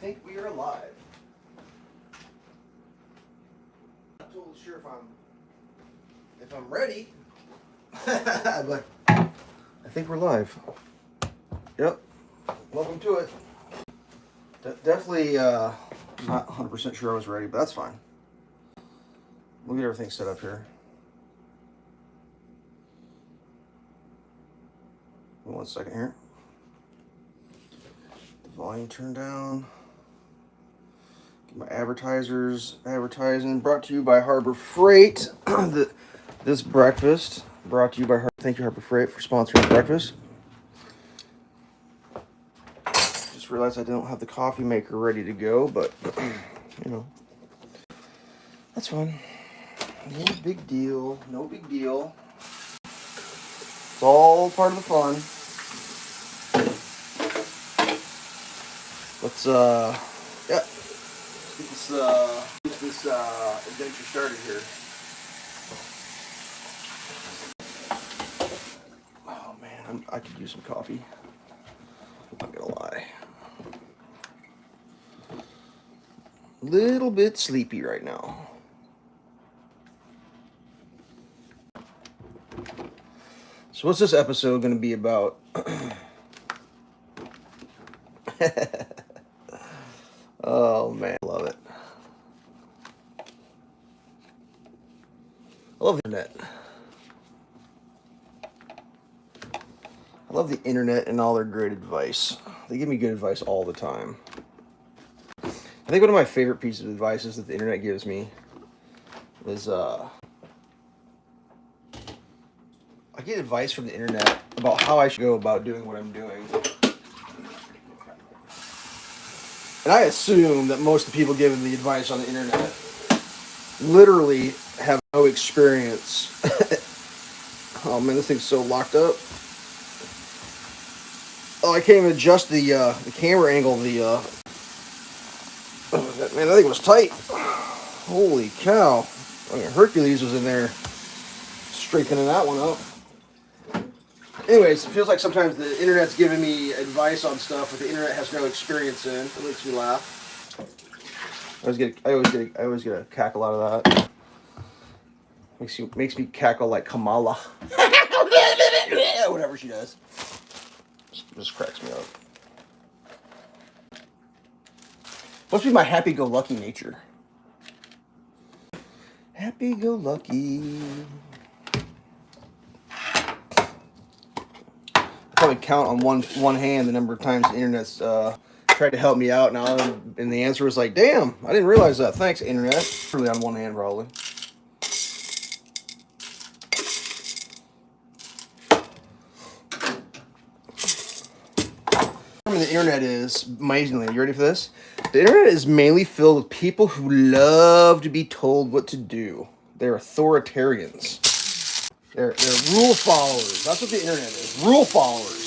I think we are live. Not totally sure if I'm ready, but I think we're live. Yep. Welcome to it. Definitely not 100% sure I was ready, but that's fine. We'll get everything set up here. One second here. The volume turned down. Get my advertising brought to you by Harbor Freight. This breakfast brought to you by Thank you, Harbor Freight, for sponsoring the breakfast. Just realized I don't have the coffee maker ready to go, but you know, that's fine. No big deal. No big deal. It's all part of the fun. Let's yeah. Get this adventure started here. Oh man, I could use some coffee. I'm not gonna lie. A little bit sleepy right now. So what's this episode gonna be about? Oh man, I love it. I love the internet. I love the internet and all their great advice. They give me good advice all the time. I think one of my favorite pieces of advice that the internet gives me is I get advice from the internet about how I should go about doing what I'm doing. And I assume that most of the people giving the advice on the internet literally have no experience. Oh man, this thing's so locked up. Oh, I can't even adjust the camera angle. Man, that thing was tight. Holy cow! I mean, Hercules was in there straightening that one up. Anyways, it feels like sometimes the internet's giving me advice on stuff that the internet has no experience in. It makes me laugh. I always get a cackle out of that. Makes me cackle like Kamala. Whatever she does. Just cracks me up. Must be my happy-go-lucky nature. Happy-go-lucky. Probably count on one hand the number of times the internet's tried to help me out now, and the answer was like, damn, I didn't realize that. Thanks, internet. Really on one hand, probably. The internet is, amazingly, you ready for this? The internet is mainly filled with people who love to be told what to do. They're authoritarians. They're rule followers. That's what the internet is. Rule followers.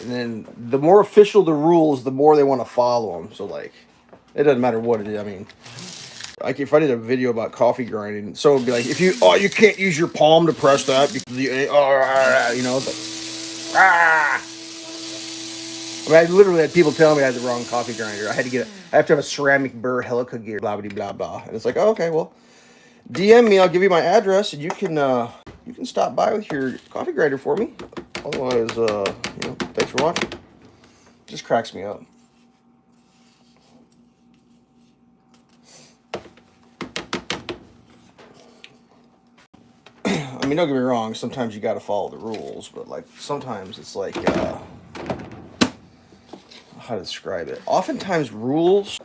And then the more official the rules, the more they want to follow them. So like, it doesn't matter what it is. I mean, like if I did a video about coffee grinding, someone would be like, you can't use your palm to press that because you know, it's like, I mean, I literally had people telling me I had the wrong coffee grinder. I have to have a ceramic burr helica gear, blah blah blah blah. And it's like, oh, okay, well, DM me. I'll give you my address, and you can stop by with your coffee grinder for me. Otherwise, thanks for watching. Just cracks me up. I mean, don't get me wrong. Sometimes you got to follow the rules, but like sometimes it's like, how to describe it? Oftentimes rules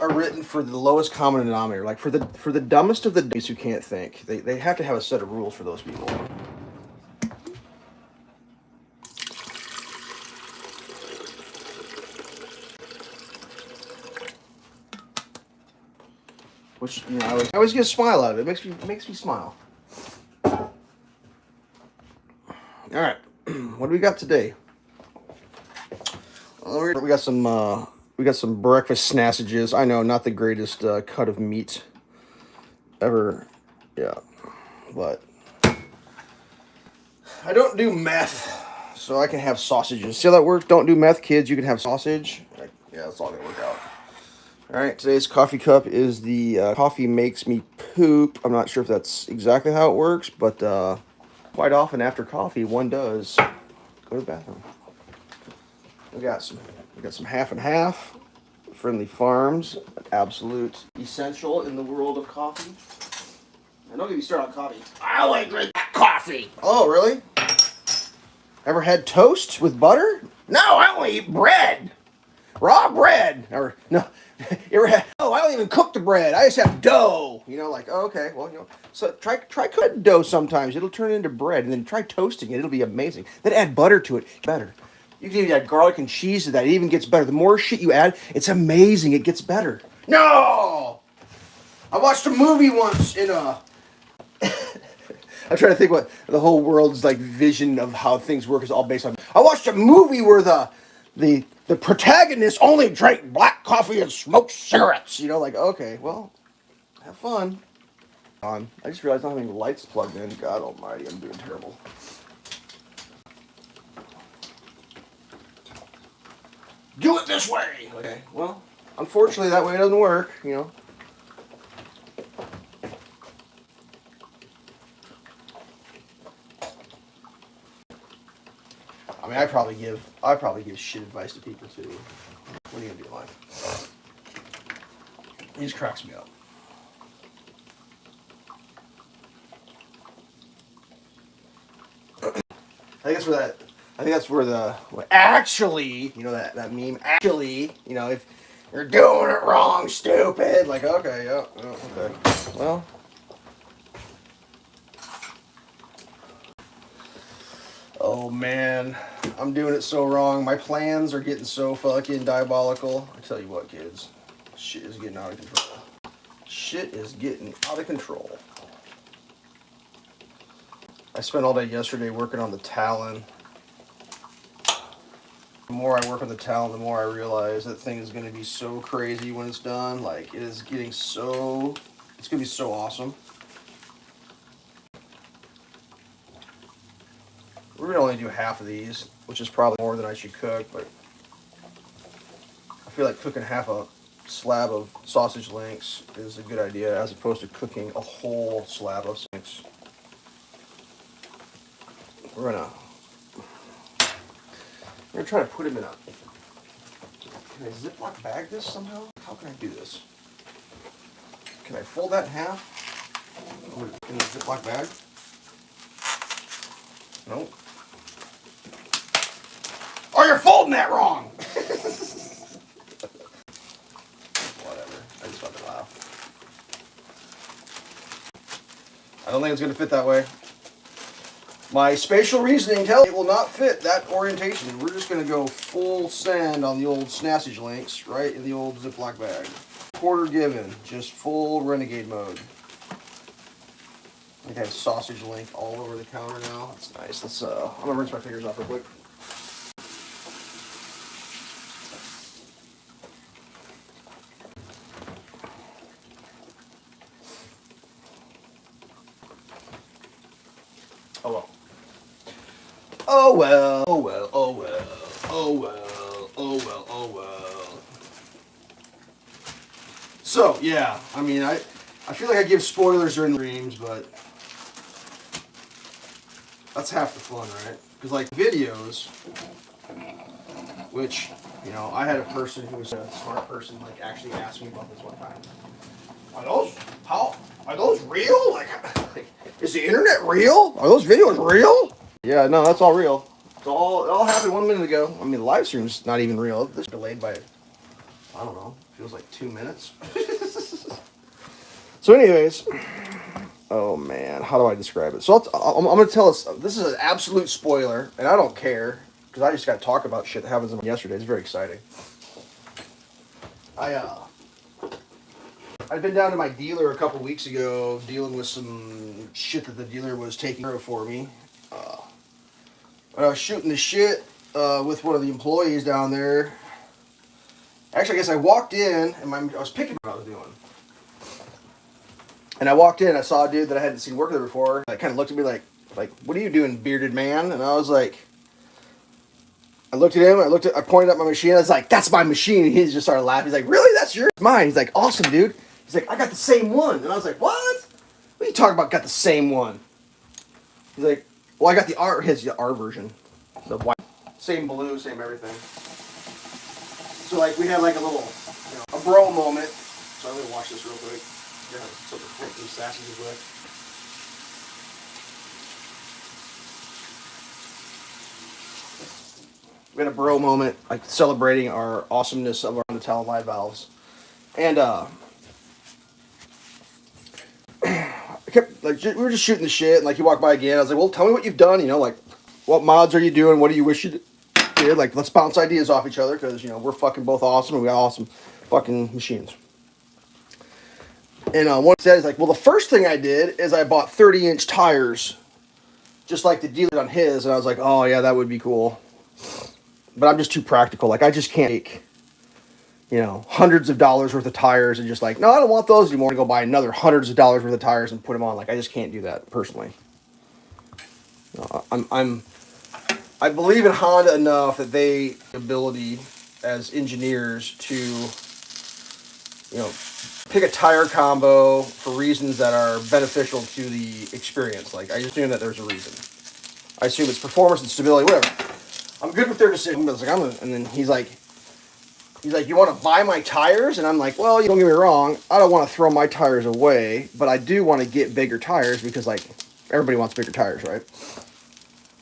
are written for the lowest common denominator, like for the dumbest of the days who can't think. They have to have a set of rules for those people. Which, you know, I always get a smile out of it. It makes me smile. All right, what do we got today? We got some breakfast snassages. I know, not the greatest cut of meat ever. Yeah, but I don't do meth, so I can have sausages. See how that works? Don't do meth, kids. You can have sausage. Yeah, that's all gonna work out. All right, today's coffee cup is the coffee makes me poop. I'm not sure if that's exactly how it works, but quite often after coffee, one does go to the bathroom. We got some half and half. Friendly Farms, an absolute essential in the world of coffee. And don't get me started on coffee. I only drink coffee. Oh, really? Ever had toast with butter? No, I only eat bread. Raw bread. Or no, you ever had? Oh, I don't even cook the bread. I just have dough. You know, like okay, well, you know. So try cooking dough sometimes. It'll turn into bread, and then try toasting it. It'll be amazing. Then add butter to it. Better. You can even add garlic and cheese to that. It even gets better. The more shit you add, it's amazing. It gets better. No! I watched a movie once in a... I'm trying to think what the whole world's like vision of how things work is all based on. I watched a movie where the protagonist only drank black coffee and smoked cigarettes. You know, like, okay, well, have fun. I just realized I don't have any lights plugged in. God almighty, I'm doing terrible. Do it this way. Okay. Well, unfortunately, that way doesn't work. You know. I mean, I probably give shit advice to people too. What are you gonna do in life? He just cracks me up. I think that's where the actually, you know, that meme, actually, you know, if you're doing it wrong, stupid. Like, okay, yeah, okay. Well, oh man, I'm doing it so wrong. My plans are getting so fucking diabolical. I tell you what, kids, shit is getting out of control. Shit is getting out of control. I spent all day yesterday working on the Talon. The more I work on the Talon, the more I realize that thing is going to be so crazy when it's done. Like, it is getting so... It's going to be so awesome. We're going to only do half of these, which is probably more than I should cook, but I feel like cooking half a slab of sausage links is a good idea as opposed to cooking a whole slab of links. We're gonna try to put him in a... Can I Ziploc bag this somehow? How can I do this? Can I fold that in half? In the Ziploc bag? Nope. Oh, you're folding that wrong! Whatever. I just fucking laugh. I don't think it's gonna fit that way. My spatial reasoning tells me it will not fit that orientation. We're just going to go full send on the old sausage links, right in the old Ziploc bag. Quarter given, just full renegade mode. I have sausage link all over the counter now. That's nice. Let's. I'm gonna rinse my fingers off real quick. Oh well. Oh well, oh well, oh well, oh well, oh well, oh well. So, yeah, I mean, I feel like I give spoilers during the streams, but that's half the fun, right? Because, like, videos, which, you know, I had a person who was a smart person, like, actually ask me about this one time. Are those real? Like, is the internet real? Are those videos real? Yeah, no, that's all real. It all happened 1 minute ago. I mean, the live stream's not even real. This is delayed by, I don't know, feels like 2 minutes. So anyways, oh man, how do I describe it? So I'm going to tell us, this is an absolute spoiler, and I don't care, because I just got to talk about shit that happens yesterday. It's very exciting. I'd been down to my dealer a couple weeks ago, dealing with some shit that the dealer was taking care of for me. When I was shooting the shit with one of the employees down there, actually, I guess I walked in, and I was picking what I was doing. And I walked in, I saw a dude that I hadn't seen working there before. That kind of looked at me like, what are you doing, bearded man? And I was like, I looked at him. I pointed at my machine. I was like, "That's my machine." And he just started laughing. He's like, "Really? That's yours?" Mine. He's like, "Awesome, dude." He's like, "I got the same one." And I was like, "What? What are you talking about? Got the same one?" He's like, "Well, I got the R version, the white, same blue, same everything." So like we had like a little, a bro moment. So I'm gonna watch this real quick. Yeah, something quick and sassy with. We had a bro moment, like celebrating our awesomeness of our Nutella live valves, and I kept like we were just shooting the shit. And like he walked by again, I was like, "Well, tell me what you've done. Like, what mods are you doing? What do you wish you did? Like, let's bounce ideas off each other because we're fucking both awesome and we got awesome fucking machines." And one said, "He's like, well, the first thing I did is I bought 30-inch tires, just like the dealer on his." And I was like, "Oh yeah, that would be cool." But I'm just too practical. Like, I just can't take, hundreds of dollars worth of tires and just like, no, I don't want those anymore. And go buy another hundreds of dollars worth of tires and put them on. Like, I just can't do that personally. I believe in Honda enough that they ability as engineers to, pick a tire combo for reasons that are beneficial to the experience. Like, I assume that there's a reason. I assume it's performance and stability, whatever. I'm good with their decision. But it's like, and then he's like, "You want to buy my tires?" And I'm like, "Well, you don't get me wrong. I don't want to throw my tires away, but I do want to get bigger tires because like everybody wants bigger tires, right?"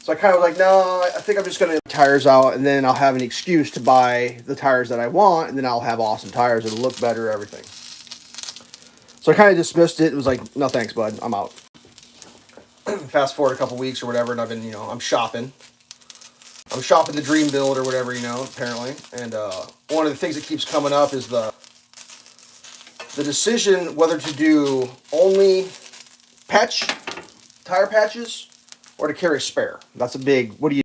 So I kind of was like, "No, I think I'm just going to tires out, and then I'll have an excuse to buy the tires that I want, and then I'll have awesome tires. It'll look better, everything." So I kind of dismissed it. It was like, "No thanks, bud. I'm out." Fast forward a couple weeks or whatever, and I've been, I'm shopping. I'm shopping the dream build or whatever, apparently. And one of the things that keeps coming up is the decision whether to do only tire patches or to carry a spare. That's a big, what do you,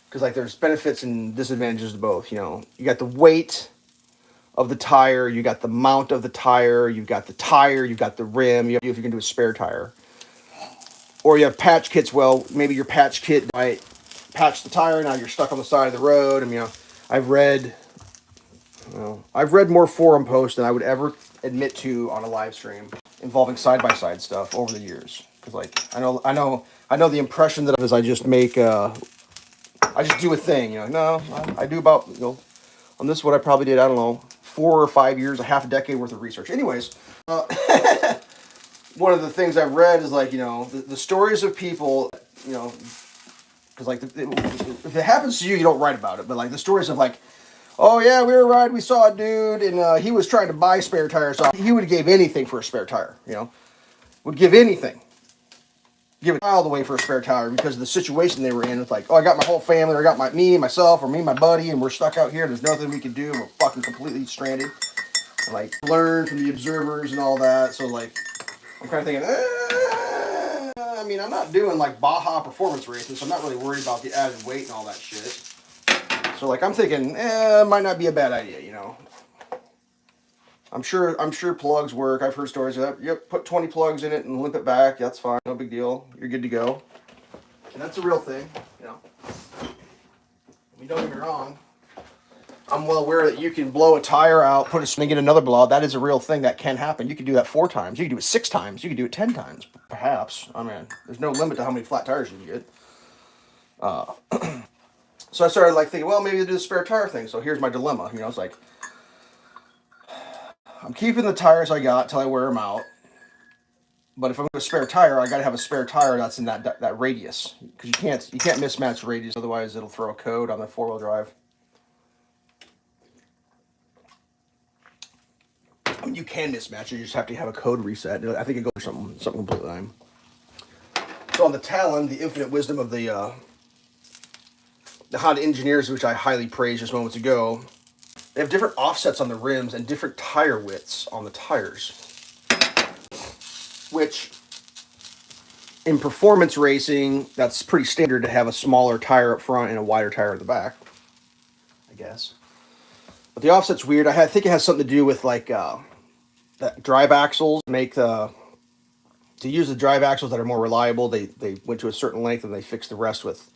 because like there's benefits and disadvantages to both, You got the weight of the tire, you got the mount of the tire, you got the rim, if you can do a spare tire. Or you have patch kits, well, maybe your patch kit might patch the tire, now you're stuck on the side of the road. I mean, I've read more forum posts than I would ever admit to on a live stream involving side-by-side stuff over the years. Because like I know the impression that is I just make I just do a thing. No, I do about on this what I probably did, I don't know, 4 or 5 years, a half a decade worth of research. Anyways, one of the things I've read is like the stories of people because like if it happens to you, you don't write about it. But like the stories of like, "Oh yeah, we were riding, we saw a dude, and he was trying to buy spare tires. So he would have gave anything for a spare tire. Would give anything, give a child away for a spare tire because of the situation they were in. It's like, oh, I got my whole family, or I got myself, or me and my buddy, and we're stuck out here. There's nothing we can do. We're fucking completely stranded. And, like learn from the observers and all that. So like, I'm kind of thinking, I mean, I'm not doing like Baja performance races, so I'm not really worried about the added weight and all that shit. So like, I'm thinking, it might not be a bad idea, I'm sure plugs work. I've heard stories of that. Yep, put 20 plugs in it and limp it back. That's fine, no big deal. You're good to go. And that's a real thing, I mean, don't get me wrong. I'm well aware that you can blow a tire out, put a swing, get another blowout. That is a real thing that can happen. You can do that 4 times. You can do it 6 times. You can do it 10 times, perhaps. I mean, there's no limit to how many flat tires you can get. So I started like thinking, well, maybe I'll do the spare tire thing. So here's my dilemma. It's like, I'm keeping the tires I got till I wear them out. But if I'm going to spare tire, I got to have a spare tire that's in that radius, because you can't mismatch radius, otherwise it'll throw a code on the 4-wheel drive. I mean, you can mismatch it. You just have to have a code reset. I think it goes for something completely lame. So on the Talon, the infinite wisdom of the Honda engineers, which I highly praised just moments ago, they have different offsets on the rims and different tire widths on the tires, which in performance racing, that's pretty standard to have a smaller tire up front and a wider tire at the back, I guess. But the offset's weird. I think it has something to do with like the drive axles. To use the drive axles that are more reliable, they went to a certain length and they fixed the rest with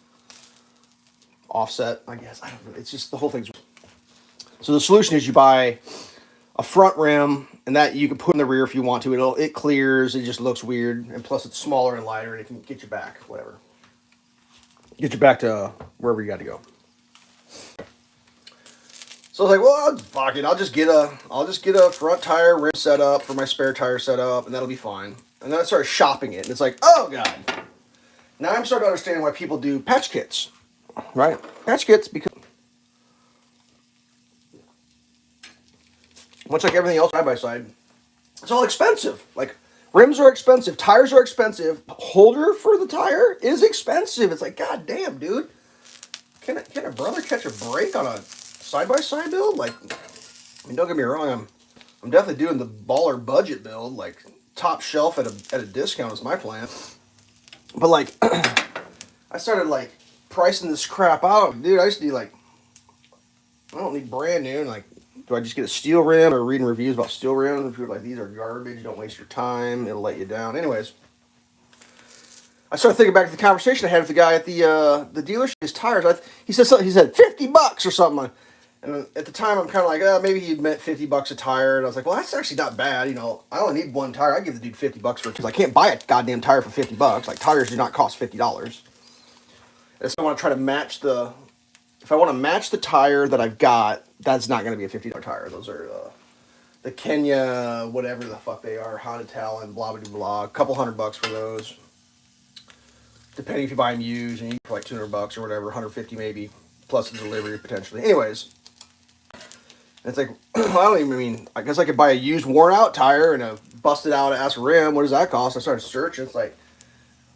offset, I guess. I don't know. It's just the whole thing's. So the solution is you buy a front rim, and that you can put in the rear if you want to. It clears. It just looks weird, and plus it's smaller and lighter, and it can get you back, whatever. Get you back to wherever you got to go. So I was like, well, fuck it. I'll just get a front tire rim set up for my spare tire setup, and that'll be fine. And then I started shopping it, and it's like, oh god. Now I'm starting to understand why people do patch kits, right? Patch kits because much like everything else side by side, it's all expensive. Like rims are expensive, tires are expensive, holder for the tire is expensive. It's like, god damn, dude. Can a brother catch a break on a side by side build? Like, I mean, don't get me wrong, I'm definitely doing the baller budget build, like top shelf at a discount is my plan. But like, I started like pricing this crap out, dude. I just need like, I don't need brand new. Like, do I just get a steel rim or reading reviews about steel rims? And people are like, these are garbage. Don't waste your time. It'll let you down. Anyways, I started thinking back to the conversation I had with the guy at the dealership. His tires. He said something. He said $50 or something. And at the time, I'm kind of like, maybe he meant $50 a tire. And I was like, well, that's actually not bad. You know, I only need one tire. I give the dude $50 for it because I can't buy a goddamn tire for $50. Like, tires do not cost $50. And so I want to try to match if I want to match the tire that I've got, that's not going to be a $50 tire. Those are the Kenya, whatever the fuck they are, Honda Talon, blah, blah, blah. A couple $100 for those. Depending if you buy them used, and you get for like $200 or whatever, 150 maybe, plus the delivery potentially. Anyways. It's like, I guess I could buy a used worn out tire and a busted out ass rim. What does that cost? I started searching. It's like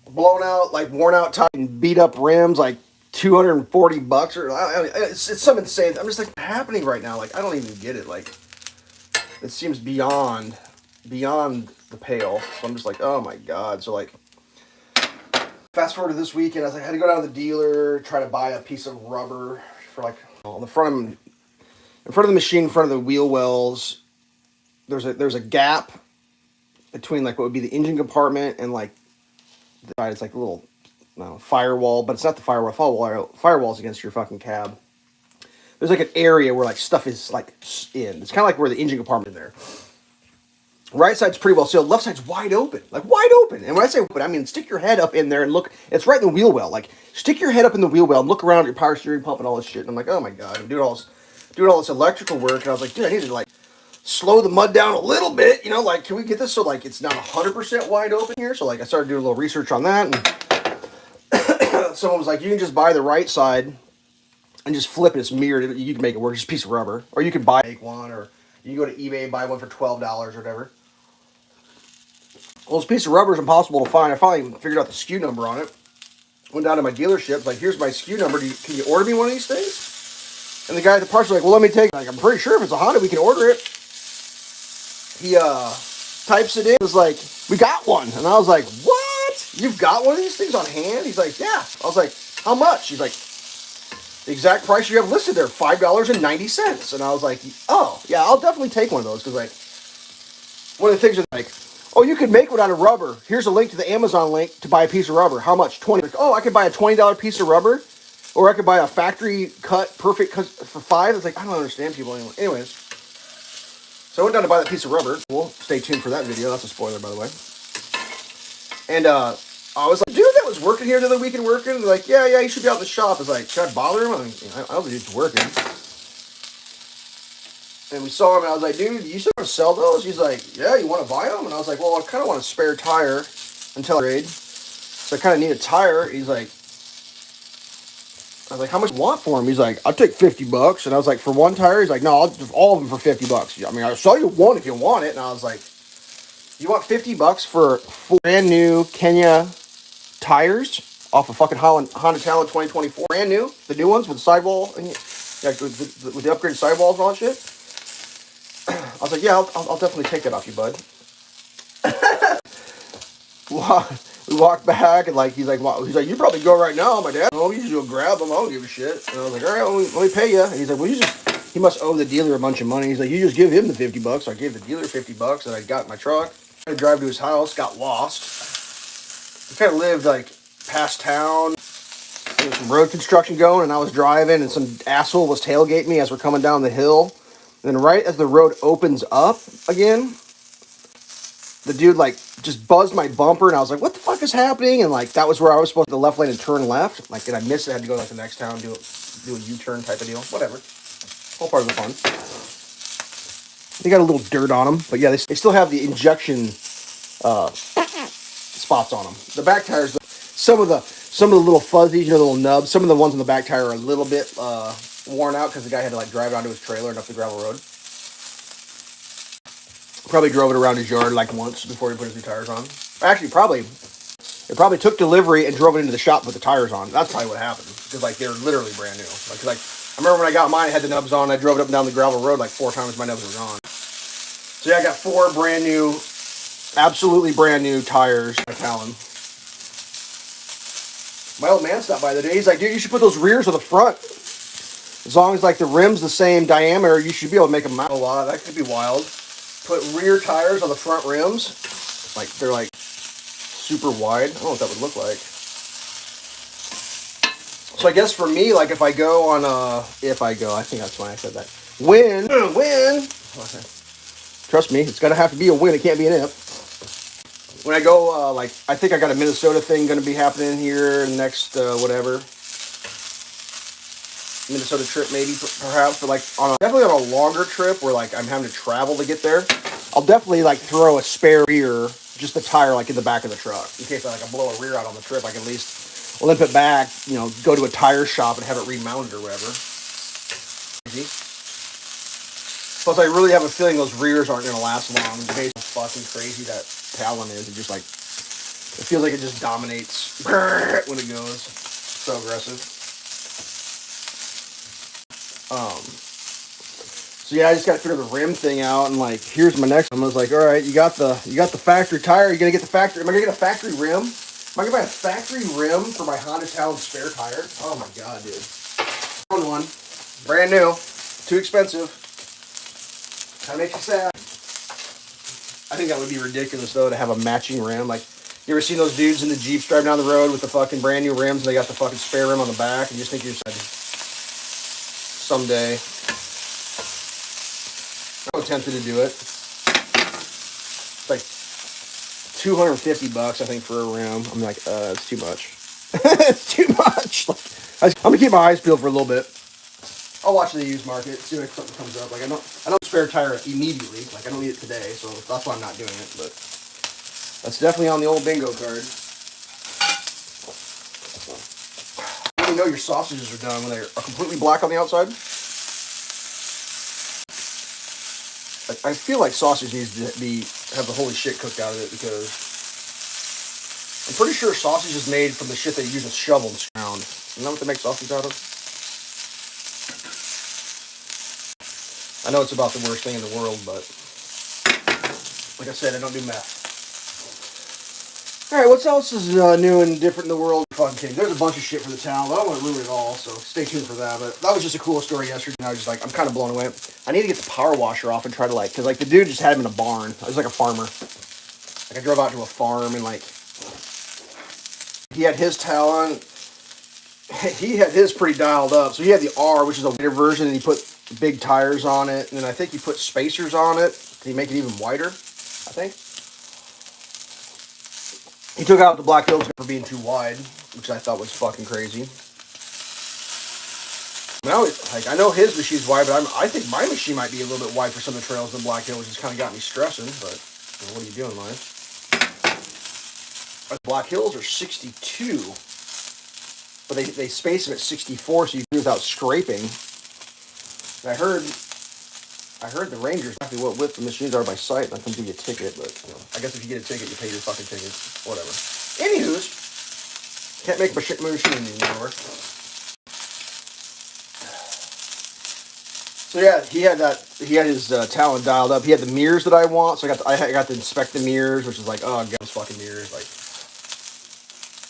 blown out, like worn out tire and beat up rims, like $240 or it's some insane. I'm just like, what's happening right now? Like, I don't even get it. Like, it seems beyond the pale. So I'm just like, oh my god. So like, fast forward to this weekend, I was like, I had to go down to the dealer, try to buy a piece of rubber for like on the front of in front of the machine, in front of the wheel wells, there's a gap between like what would be the engine compartment and like the side. It's like a little firewall, but it's not the firewall. Firewall's against your fucking cab. There's like an area where like stuff is like in. It's kind of like where the engine compartment is there. Right side's pretty well sealed. Left side's wide open, like wide open. And when I say open, I mean stick your head up in there and look. It's right in the wheel well. Like stick your head up in the wheel well and look around at your power steering pump and all this shit. And I'm like, oh my god, I'm doing all this electrical work. And I was like, dude, I need to like slow the mud down a little bit. You know, like, can we get this so like it's not 100% wide open here? So like I started doing a little research on that, and someone was like, you can just buy the right side and just flip it. It's mirrored. You can make it work. Just a piece of rubber, or you can make one, or you can go to eBay and buy one for $12 or whatever. Well, this piece of rubber is impossible to find. I finally figured out the SKU number on it. Went down to my dealership, like, here's my SKU number. Can you order me one of these things? And the guy at the parts was like, well, let me take it. Like, I'm pretty sure if it's a Honda, we can order it. He types it in. It was like, we got one. And I was like, what? You've got one of these things on hand? He's like, yeah. I was like, how much? He's like, the exact price you have listed there, $5.90. And I was like, oh, yeah, I'll definitely take one of those. Because, like, one of the things is like, oh, you could make one out of rubber. Here's a link to the Amazon link to buy a piece of rubber. How much? $20. Like, oh, I could buy a $20 piece of rubber. Or I could buy a factory cut, perfect cut for $5. It's like, I don't understand people anymore. Anyways. So I went down to buy that piece of rubber. Well, stay tuned for that video. That's a spoiler, by the way. And I was like, dude that was working here the other weekend working. They're like, yeah, you should be out in the shop. I was like, should I bother him? I don't think he's working. And we saw him, and I was like, dude, you still want to sell those? He's like, yeah, you want to buy them? And I was like, well, I kind of want a spare tire until I trade. So I kind of need a tire. He's like, I was like, how much do you want for him? He's like, I'll take $50. And I was like, for one tire? He's like, no, I'll just all of them for $50. I mean, I'll sell you one if you want it. And I was like, you want $50 for 4 brand new Kenya tires off of fucking Honda Talon 2024? Brand new, the new ones with the sidewall, and with the upgraded sidewalls and all that shit. I was like, yeah, I'll definitely take that off you, bud. We walked back, and like he's like, you probably go right now, my dad. Oh, you just go grab them. I don't give a shit. And I was like, all right, let me pay you. And he's like, well, he must owe the dealer a bunch of money. He's like, you just give him the $50. So I gave the dealer $50, and I got in my truck. I drive to his house, got lost. We kind of lived like past town. There was some road construction going, and I was driving, and some asshole was tailgating me as we're coming down the hill. And then right as the road opens up again, the dude like just buzzed my bumper, and I was like, "What the fuck is happening?" And like that was where I was supposed to go the left lane and turn left. Like, and I missed it. I had to go like the next town, do a U-turn type of deal. Whatever, all part of the fun. They got a little dirt on them, but yeah, they still have the injection spots on them. The back tires, some of the little fuzzies, you know, the little nubs. Some of the ones on the back tire are a little bit worn out because the guy had to like drive it onto his trailer and up the gravel road. Probably drove it around his yard like once before he put his new tires on. Actually, it probably took delivery and drove it into the shop, put the tires on. That's probably what happened because like they're literally brand new. Like I remember when I got mine, I had the nubs on. I drove it up and down the gravel road like 4 times. My nubs were gone. So yeah, I got 4 brand new, absolutely brand new tires. I tell him. My old man stopped by the day. He's like, dude, you should put those rears on the front. As long as like the rim's the same diameter, you should be able to make them mount a lot. That could be wild. Put rear tires on the front rims. Like they're like super wide. I don't know what that would look like. So I guess for me, like if I think that's why I said that. Win. Trust me, it's gonna have to be a win. It can't be an if. When I go, like I think I got a Minnesota thing gonna be happening here next whatever. Minnesota trip maybe perhaps, but like definitely on a longer trip where like I'm having to travel to get there, I'll definitely like throw a spare rear, just the tire like in the back of the truck in case I blow a rear out on the trip. I can at least limp it back, you know, go to a tire shop and have it remounted or whatever. Plus, I really have a feeling those rears aren't gonna last long. Based on how fucking crazy that Talon is, it just like it feels like it just dominates when it goes. So aggressive. So yeah, I just got to figure the rim thing out, and like, here's my next one. I was like, all right, you got the factory tire. Are you gonna get the factory? Am I gonna get a factory rim? Am I gonna buy a factory rim for my Honda Talon spare tire? Oh my god, dude! One, brand new, too expensive. Kind of makes you sad. I think that would be ridiculous though to have a matching rim. Like, you ever seen those dudes in the Jeeps driving down the road with the fucking brand new rims, and they got the fucking spare rim on the back, and you just think you're someday. I'm tempted to do it. It's like $250, I think, for a rim. I'm like, it's too much. It's too much. Like, I'm gonna keep my eyes peeled for a little bit. I'll watch the used market, see if something comes up. Like I don't spare tire immediately. Like I don't need it today, so that's why I'm not doing it. But that's definitely on the old bingo card. You know your sausages are done when they are completely black on the outside. I feel like sausage needs to have the holy shit cooked out of it because I'm pretty sure sausage is made from the shit they use a shovel and ground. Isn't that what they make sausage out of? I know it's about the worst thing in the world, but like I said, I don't do meth. Alright, what else is new and different in the world? Fucking kidding. There's a bunch of shit for the town, but I don't want to ruin it all, so stay tuned for that. But that was just a cool story yesterday, and I was just like, I'm kind of blown away. I need to get the power washer off and try to like, because like the dude just had him in a barn. I was like a farmer. Like I drove out to a farm and like, he had his Talon. He had his pretty dialed up. So he had the R, which is a wider version, and he put big tires on it, and then I think he put spacers on it. Did he make it even wider? I think. He took out the Black Hills for being too wide, which I thought was fucking crazy. I know his machine's wide, but I think my machine might be a little bit wide for some of the trails in Black Hill, which has kind of got me stressing, but what are you doing, man? Black Hills are 62, but they space them at 64, so you can do without scraping. And I heard the Rangers exactly what width the machines are by sight, and I can give you a ticket, but you know, I guess if you get a ticket, you pay your fucking ticket. Whatever. Anywho's, can't make my shit machine anymore. So yeah, he had his Talon dialed up. He had the mirrors that I want, so I got to inspect the mirrors, which is like, oh, God, those fucking mirrors, like,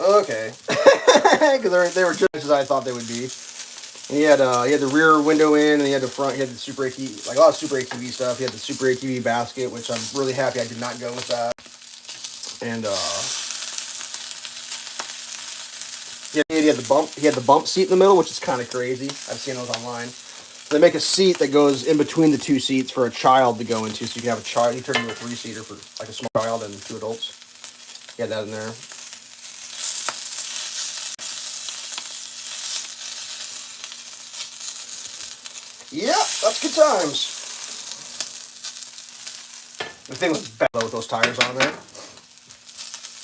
okay, because they were just as I thought they would be. And he had the rear window in, and he had the front. He had the Super ATV, like a lot of Super ATV stuff. He had the Super ATV basket, which I'm really happy I did not go with that. And Yeah, he had the bump. He had the bump seat in the middle, which is kind of crazy. I've seen those online. So they make a seat that goes in between the two seats for a child to go into, so you can have a child. He turned into a 3-seater for like a small child and 2 adults. He had that in there. Yep, that's good times. The thing was bad with those tires on there.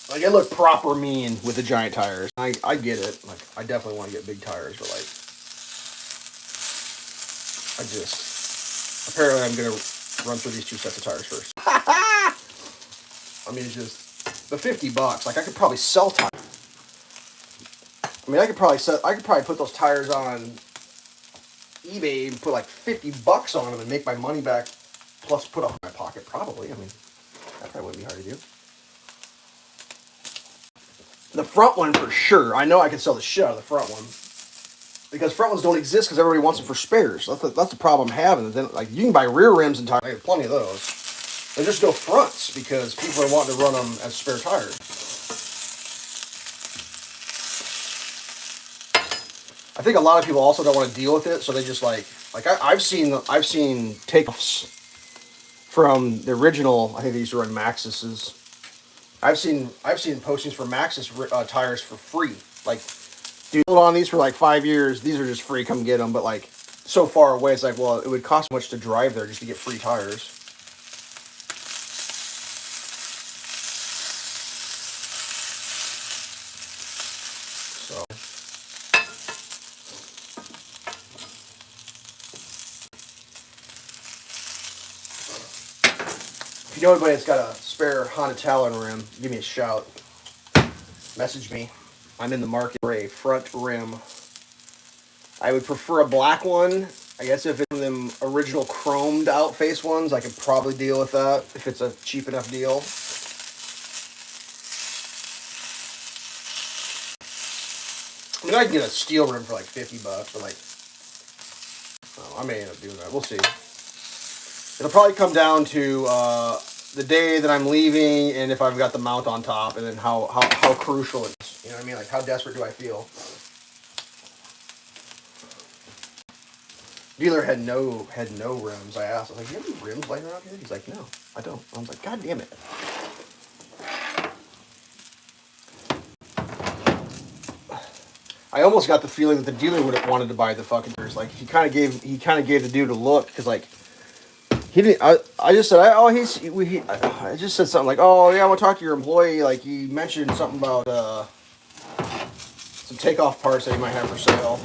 Like, it looked proper mean with the giant tires. I get it. Like, I definitely want to get big tires, but like, apparently I'm going to run through these 2 sets of tires first. I mean, it's just, the $50, like, I could probably sell tires. I mean, I could probably put those tires on eBay and put like $50 on them and make my money back, plus put them in my pocket, probably. I mean, that probably wouldn't be hard to do. The front one for sure. I know I could sell the shit out of the front one. Because front ones don't exist because everybody wants them for spares. That's the problem I'm having. Then, like, you can buy rear rims and tires. I have plenty of those. There's just no fronts because people are wanting to run them as spare tires. I think a lot of people also don't want to deal with it, so they just I've seen takeoffs from the original. I think they used to run Maxxis's. I've seen postings for Maxxis tires for free. Like, dude, hold on these for like 5 years. These are just free. Come get them. But like, so far away, it's like, well, it would cost much to drive there just to get free tires. So, if you know anybody that's got a spare Honda Talon rim, give me a shout. Message me. I'm in the market for a front rim. I would prefer a black one. I guess if it's one of them original chromed out face ones, I could probably deal with that if it's a cheap enough deal. I mean, I can get a steel rim for like $50, but like, I may end up doing that. We'll see. It'll probably come down to the day that I'm leaving and if I've got the mount on top, and then how crucial it is. You know what I mean? Like, how desperate do I feel? Dealer had no rims. I asked, I was like, "Do you have any rims laying around here?" He's like, "No, I don't." I was like, "God damn it!" I almost got the feeling that the dealer would have wanted to buy the fucking tires. Like, he kind of gave the dude a look because like he didn't. I just said, I just said something like, "Oh yeah, I want to talk to your employee." Like, he mentioned something about some takeoff parts that he might have for sale.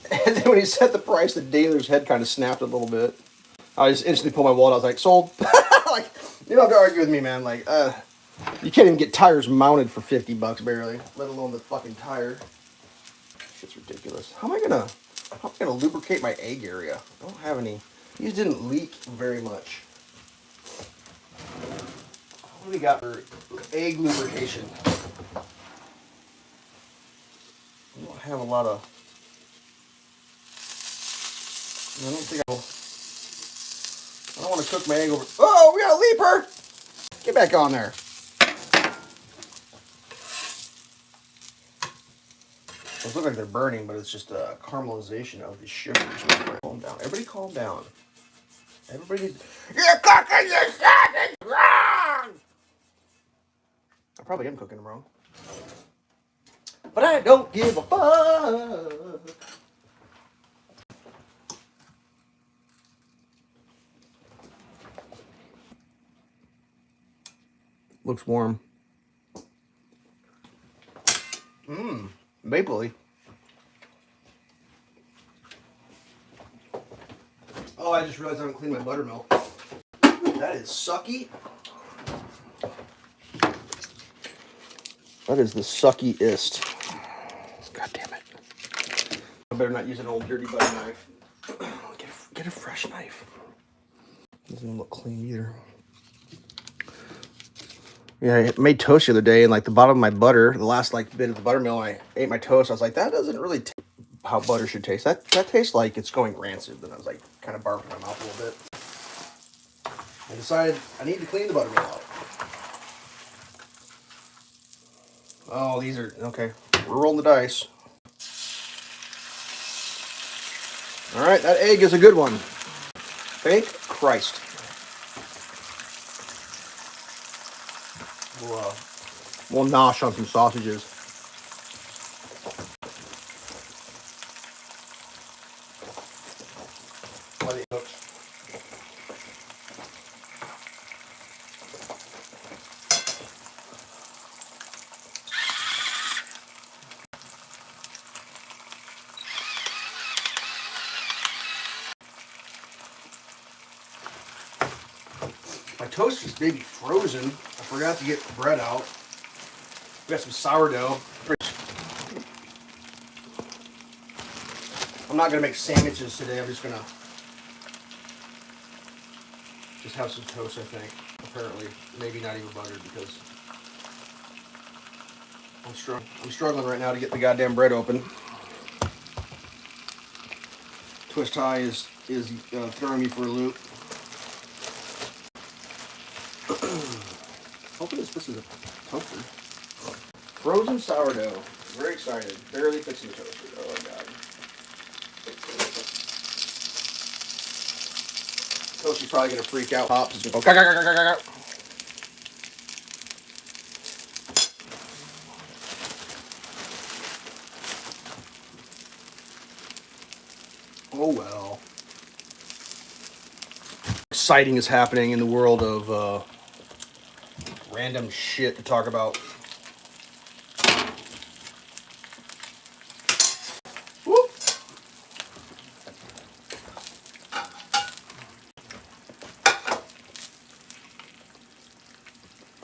And then when he said the price, the dealer's head kind of snapped a little bit. I just instantly pulled my wallet. I was like, "Sold." Like, you don't have to argue with me, man. Like, you can't even get tires mounted for $50 barely, let alone the fucking tire. Shit's ridiculous. How am I gonna lubricate my egg area? I don't have any. These didn't leak very much. What do we got for egg lubrication? I don't have a lot of. I don't want to cook my egg over. Oh, we got a leaper! Get back on there. Those look like they're burning, but it's just a caramelization of the sugars. Calm down. Everybody calm down. Everybody. You're cooking your sausage wrong! I probably am cooking them wrong. But I don't give a fuck. Looks warm. Mapley. Oh, I just realized I haven't cleaned my buttermilk. That is sucky. That is the suckiest. God damn it. I better not use an old dirty butter knife. Get a fresh knife. Doesn't look clean either. Yeah, I made toast the other day, and like the bottom of my butter, the last like bit of the buttermilk, I ate my toast. I was like, that doesn't really taste how butter should taste. That tastes like it's going rancid. Then I was like, kind of barfing my mouth a little bit. I decided I need to clean the buttermilk out. Oh, these are okay. We're rolling the dice. All right, that egg is a good one. Thank Christ. We'll nosh on some sausages. Let it cook. My toast is maybe frozen. I forgot to get the bread out. We got some sourdough. I'm not gonna make sandwiches today. I'm just gonna have some toast. I think. Apparently, maybe not even buttered because I'm struggling right now to get the goddamn bread open. Twist tie is throwing me for a loop. Hoping this is a toaster. Frozen sourdough. Very excited. Barely fixing the toaster. Oh my god. Toaster's probably gonna freak out. Pops is gonna go. Oh well. Exciting is happening in the world of random shit to talk about. Whoop.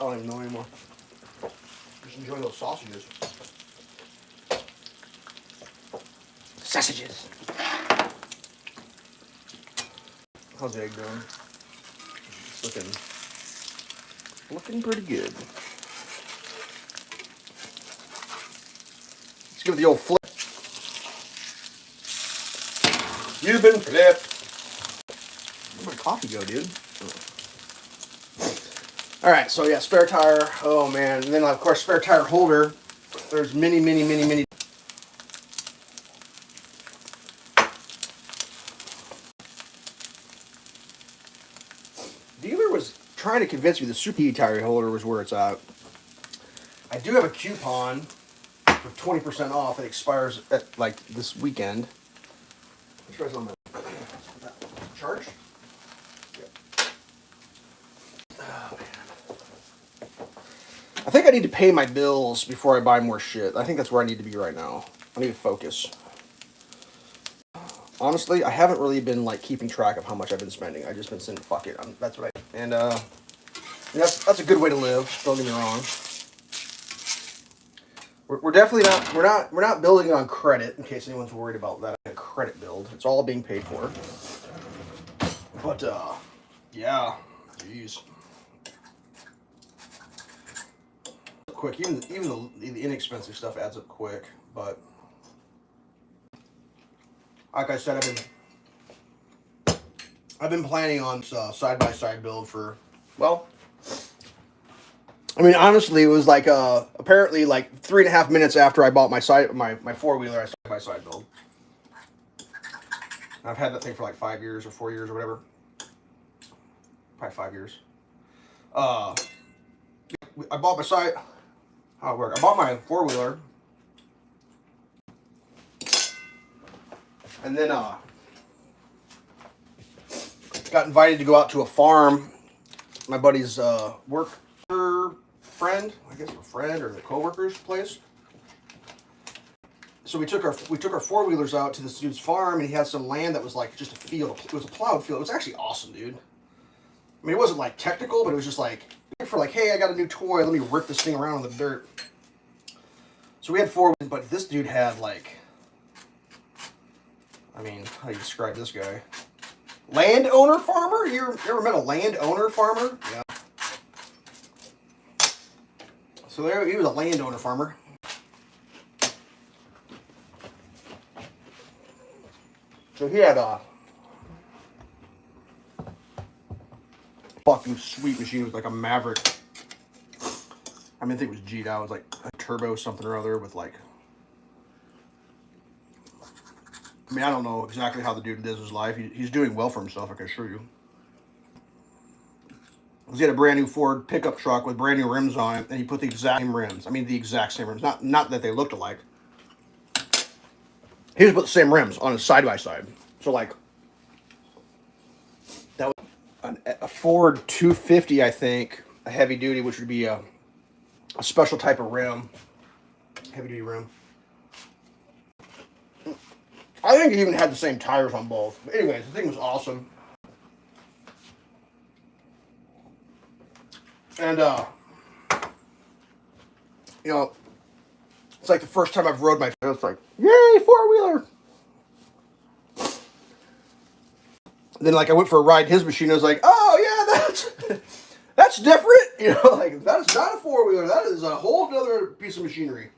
I don't even know anymore. Just enjoy those sausages. Sausages. How's the egg doing? It's looking pretty good. Let's give it the old flip. You've been flipped. Where'd my coffee go, dude? All right, so yeah, spare tire. Oh man, and then of course spare tire holder. There's many. Dealer was trying to convince me the super tire holder was where it's at. I do have a coupon for 20% off. It expires at like this weekend. Let's on my charge. Oh, man. I think I need to pay my bills before I buy more shit. I think that's where I need to be right now. I need to focus. Honestly, I haven't really been like keeping track of how much I've been spending. I've just been saying, fuck it. That's what I and that's a good way to live. Don't get me wrong. We're definitely not we're not building on credit in case anyone's worried about that. A credit build. It's all being paid for. But yeah, jeez. Quick, even the inexpensive stuff adds up quick. But like I said, I've been planning on side-by-side build for, well, I mean, honestly, it was like apparently like 3.5 minutes after I bought my four-wheeler, I side-by-side build. I've had that thing for like 5 years or 4 years or whatever. Probably 5 years. I bought my side. How it worked? I bought my four-wheeler, and then got invited to go out to a farm. My buddy's work friend, I guess a friend or the co-worker's place. So we took our four-wheelers out to this dude's farm, and he had some land that was like just a field. It was a plowed field. It was actually awesome, dude. I mean, it wasn't like technical, but it was just like for like, hey, I got a new toy. Let me rip this thing around in the dirt. So we had four, but this dude had like, I mean, how do you describe this guy? Landowner farmer? You ever met a landowner farmer? Yeah. So there, he was a landowner farmer. So he had a fucking sweet machine. It was like a Maverick. I mean, I think it was G'd out. It was like a turbo something or other with like, I mean, I don't know exactly how the dude lives his life. He's doing well for himself, I can assure you. He had a brand new Ford pickup truck with brand new rims on it, and he put the exact same rims. I mean, the exact same rims. Not that they looked alike. He just put the same rims on his side by side. So like, that was a Ford 250, I think, a heavy duty, which would be a special type of rim, heavy duty rim. I think he even had the same tires on both. But anyways, the thing was awesome. And, you know, it's like the first time I've rode my, it's like, yay, four-wheeler. Then, like, I went for a ride in his machine, I was like, oh, yeah, that's different. You know, like, that is not a four-wheeler. That is a whole other piece of machinery.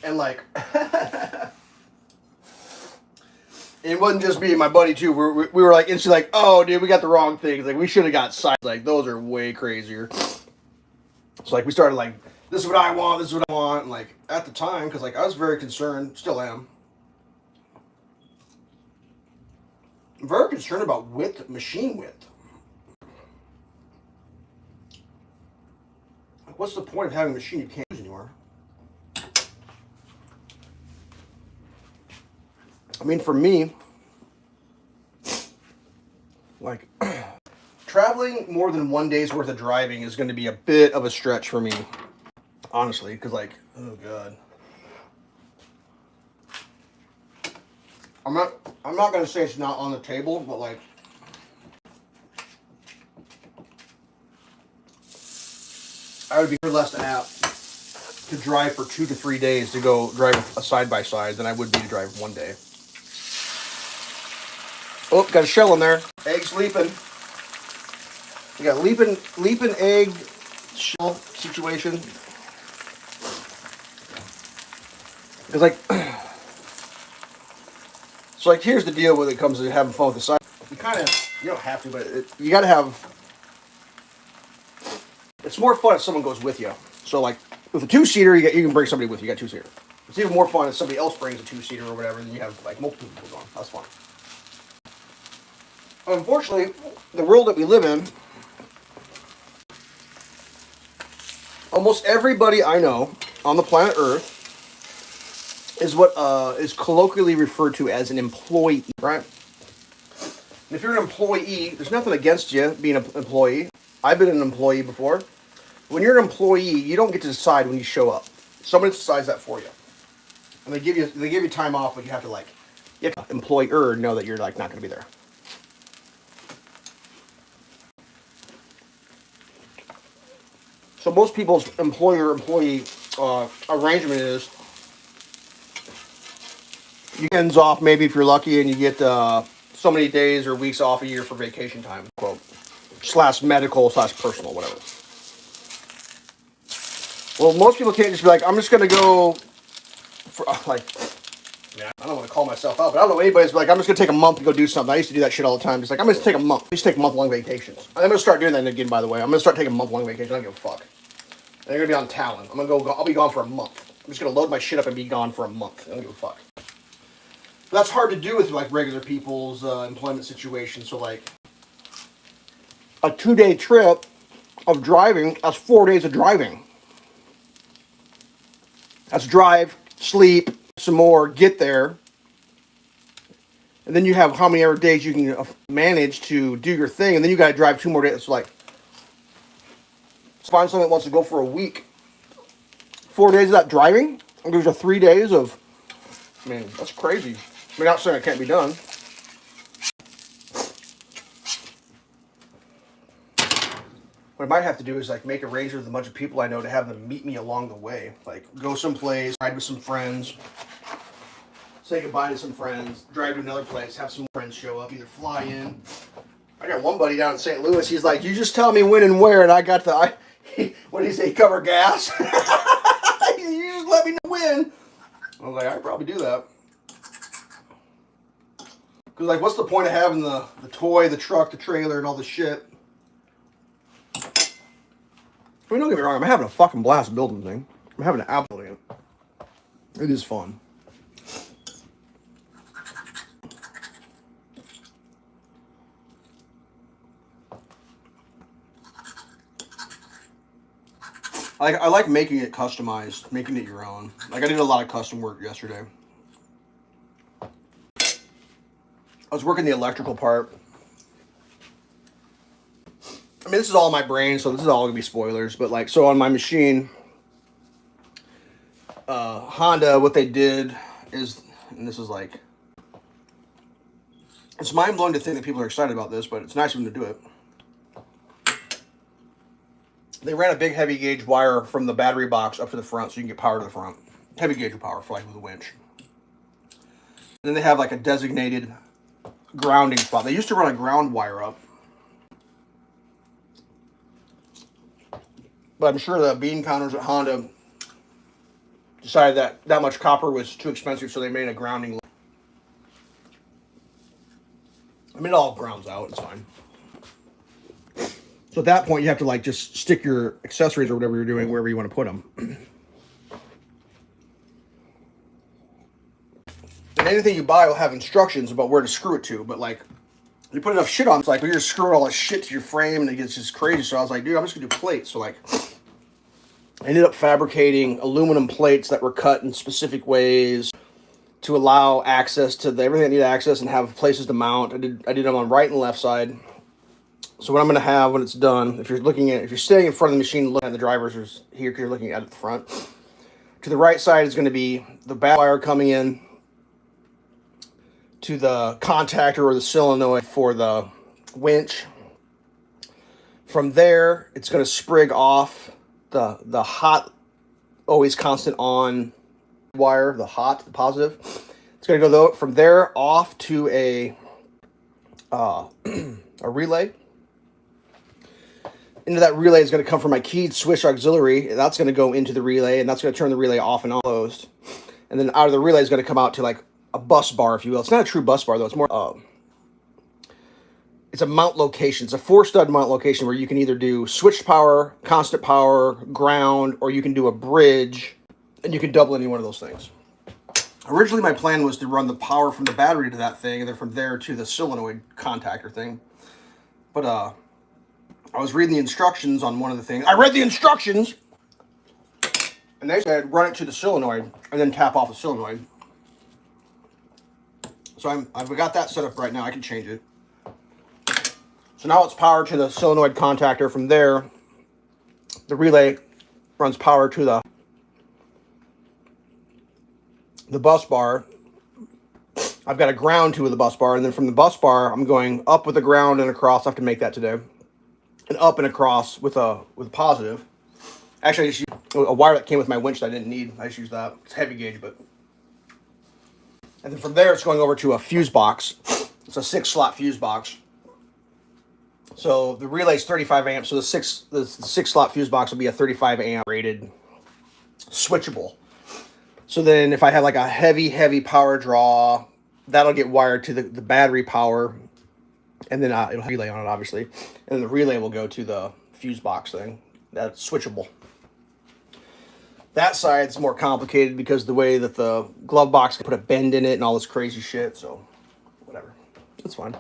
And, like, it wasn't just me and my buddy, too. We were like, instantly like, oh, dude, we got the wrong things. Like, we should have got sides. Like, those are way crazier. So, like, we started, like, this is what I want, this is what I want. And, like, at the time, because, like, I was very concerned, still am. I'm very concerned about width, machine width. Like, what's the point of having a machine you can't use anymore? I mean, for me, like, traveling more than 1 day's worth of driving is going to be a bit of a stretch for me, honestly, because, like, oh god, I'm not going to say it's not on the table, but, like, I would be less apt to drive for 2 to 3 days to go drive a side by side than I would be to drive 1 day. Oh, got a shell in there. Egg's leaping. We got leaping egg shell situation. It's like, so like, here's the deal when it comes to having fun with the side. You don't have to, but you got to have. It's more fun if someone goes with you. So like, with a two-seater, you can bring somebody with you. You got two-seater. It's even more fun if somebody else brings a two-seater or whatever, and you have like multiple people going. That's fun. Unfortunately, the world that we live in, almost everybody I know on the planet Earth is what is colloquially referred to as an employee, right? And if you're an employee, there's nothing against you being an employee. I've been an employee before. When you're an employee, you don't get to decide when you show up. Somebody decides that for you, and they give you time off, but you have to like, you have to employer know that you're like not going to be there. So most people's employer-employee arrangement is you get ends off maybe if you're lucky, and you get so many days or weeks off a year for vacation time, quote, / medical / personal, whatever. Well, most people can't just be like, I'm just going to go for, like, yeah, I don't want to call myself out, but I don't know anybody's like, I'm just going to take a month to go do something. I used to do that shit all the time. Just like, I'm going to take a month. I used to take month-long vacations. I'm going to start doing that again, by the way. I'm going to start taking month-long vacations. I don't give a fuck. And they're going to be on Talon. I'll be gone for a month. I'm just going to load my shit up and be gone for a month. I don't give a fuck. But that's hard to do with, like, regular people's employment situation. So, like, a 2-day trip of driving, that's 4 days of driving. That's drive, sleep, some more, get there. And then you have how many other days you can manage to do your thing. And then you got to drive 2 more days. It's like, find someone that wants to go for a week. 4 days of that driving. And there's a 3 days of, I mean, that's crazy. I mean, not saying it can't be done. What I might have to do is like make arrangements with a bunch of people I know to have them meet me along the way. Like go someplace, ride with some friends, say goodbye to some friends, drive to another place, have some friends show up, either fly in. I got one buddy down in St. Louis. He's like, you just tell me when and where, and I got the, what do you say, cover gas? You just let me know when. I was like, I could probably do that. Because, like, what's the point of having the toy, the truck, the trailer, and all the shit? I mean, don't get me wrong, I'm having a fucking blast building the thing. I'm having an app building it. It is fun. I like making it customized, making it your own. Like, I did a lot of custom work yesterday. I was working the electrical part. I mean, this is all my brain, so this is all going to be spoilers. But, like, so on my machine, Honda, what they did is, and this is like, it's mind-blowing to think that people are excited about this, but it's nice of them to do it. They ran a big heavy gauge wire from the battery box up to the front so you can get power to the front. Heavy gauge power for, like, with a winch. And then they have, like, a designated grounding spot. They used to run a ground wire up. But I'm sure the bean counters at Honda decided that that much copper was too expensive, so they made a grounding. I mean, it all grounds out. It's fine. So at that point, you have to, like, just stick your accessories or whatever you're doing wherever you want to put them. And anything you buy will have instructions about where to screw it to. But, like, you put enough shit on, it's like, well, you're screwing all this shit to your frame, and it gets just crazy. So I was like, dude, I'm just going to do plates. So, like, I ended up fabricating aluminum plates that were cut in specific ways to allow access to everything I need access and have places to mount. I did them on right and left side. So what I'm going to have when it's done, if you're standing in front of the machine looking at the drivers is here because you're looking at it at the front. To the right side is going to be the back wire coming in to the contactor or the solenoid for the winch. From there, it's going to sprig off the hot, always constant on wire, the positive. It's going to go from there off to a relay. Into that relay is going to come from my keyed switch auxiliary. That's going to go into the relay, and that's going to turn the relay off and on closed. And then out of the relay is going to come out to, like, a bus bar, if you will. It's not a true bus bar, though. It's more, it's a mount location. It's a 4-stud mount location where you can either do switched power, constant power, ground, or you can do a bridge, and you can double any one of those things. Originally, my plan was to run the power from the battery to that thing, and then from there to the solenoid contactor thing. But, I was reading the instructions on one of the things. I read the instructions! And they said run it to the solenoid and then tap off the solenoid. So I've got that set up right now. I can change it. So now it's power to the solenoid contactor. From there, the relay runs power to the bus bar. I've got a ground to the bus bar, and then from the bus bar, I'm going up with a ground and across. I have to make that today. And up and across with positive. Actually, I just used a wire that came with my winch that I didn't need. I just used that. It's heavy gauge, but. And then from there, it's going over to a fuse box. It's a 6-slot fuse box. So the relay is 35 amps. So the 6-slot fuse box will be a 35 amp rated switchable. So then if I have, like, a heavy power draw, that'll get wired to the battery power. And then it'll have a relay on it, obviously. And then the relay will go to the fuse box thing. That's switchable. That side's more complicated because the way that the glove box can put a bend in it and all this crazy shit. So, whatever. It's fine.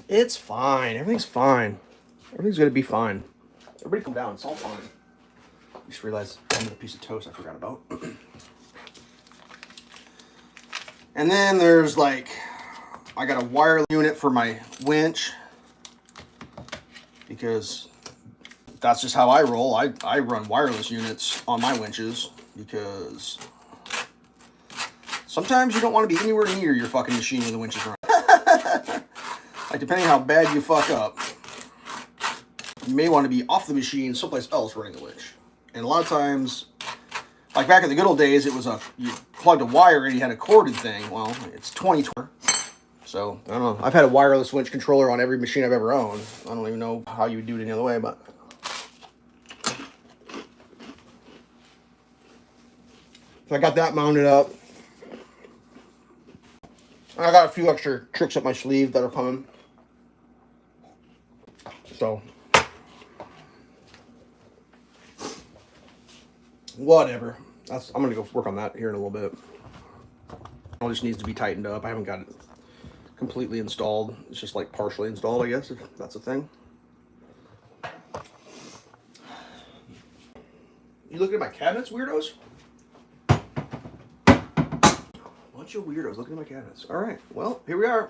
It's fine. Everything's fine. Everything's going to be fine. Everybody calm down. It's all fine. I just realized I had a piece of toast I forgot about. And then there's, like, I got a wire unit for my winch because that's just how I roll. I run wireless units on my winches because sometimes you don't want to be anywhere near your fucking machine when the winch is running. Like, depending how bad you fuck up, you may want to be off the machine someplace else running the winch. And a lot of times, like back in the good old days, it was you plugged a wire and you had a corded thing. Well, it's 2020. So, I don't know. I've had a wireless winch controller on every machine I've ever owned. I don't even know how you would do it any other way, but. So I got that mounted up. I got a few extra tricks up my sleeve that are coming. So, whatever. I'm gonna go work on that here in a little bit. It just needs to be tightened up. I haven't got it completely installed. It's just like partially installed, I guess, if that's a thing. You looking at my cabinets, weirdos? Bunch of weirdos looking at my cabinets. All right, well, here we are.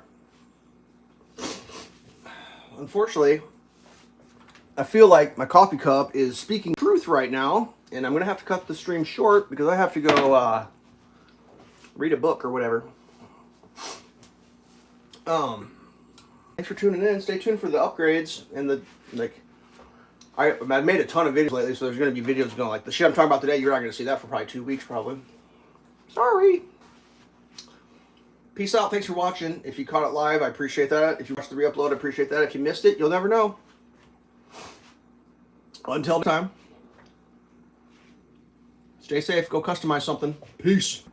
Unfortunately, I feel like my coffee cup is speaking truth right now, and I'm gonna have to cut the stream short because I have to go read a book or whatever. Thanks for tuning in. Stay tuned for the upgrades and the I've made a ton of videos lately, so there's going to be videos going like the shit I'm talking about today. You're not going to see that for probably 2 weeks, probably. Sorry. Peace out. Thanks for watching. If you caught it live, I appreciate that. If you watched the re-upload, I appreciate that. If you missed it, you'll never know. Until next time, stay safe. Go customize something. Peace.